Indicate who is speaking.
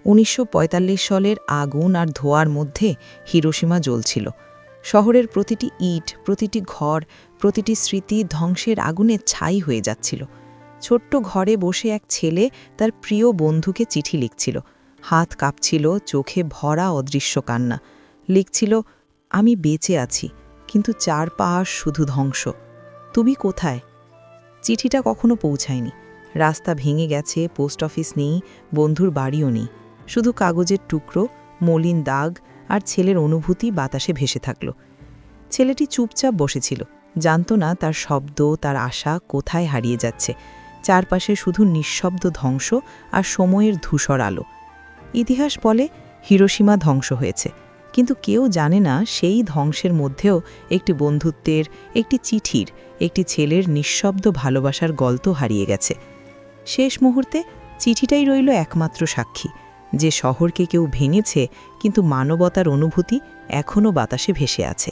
Speaker 1: ১৯৪৫ সালের আগুন আর ধোঁয়ার মধ্যে হিরোশিমা জ্বলছিল। শহরের প্রতিটি ইট, প্রতিটি ঘর, প্রতিটি স্মৃতি ধ্বংসের আগুনে ছাই হয়ে যাচ্ছিল। ছোট্ট ঘরে বসে এক ছেলে তার প্রিয় বন্ধুকে চিঠি লিখছিল। হাত কাঁপছিল, চোখে ভরা অদৃশ্য কান্না। লিখছিল, আমি বেঁচে আছি, কিন্তু চারপাশ শুধু ধ্বংস। তুমি কোথায়? চিঠিটা কখনো পৌঁছায়নি। রাস্তা ভেঙে গেছে, পোস্ট অফিস নেই, বন্ধুর বাড়িও নেই। শুধু কাগজের টুকরো, মলিন দাগ আর ছেলের অনুভূতি বাতাসে ভেসে থাকল। ছেলেটি চুপচাপ বসেছিল, জানত না তার শব্দ, তার আশা কোথায় হারিয়ে যাচ্ছে। চারপাশে শুধু নিঃশব্দ ধ্বংস আর সময়ের ধূসর আলো। ইতিহাস বলে হিরোশিমা ধ্বংস হয়েছে, কিন্তু কেউ জানে না সেই ধ্বংসের মধ্যেও একটি বন্ধুত্বের, একটি চিঠির, একটি ছেলের নিঃশব্দ ভালোবাসার গল্প হারিয়ে গেছে। শেষ মুহূর্তে চিঠিটাই রইল একমাত্র সাক্ষী যে শহরকে কেউ ভেঙেছে, কিন্তু মানবতার অনুভূতি এখনও বাতাসে ভেসে আছে।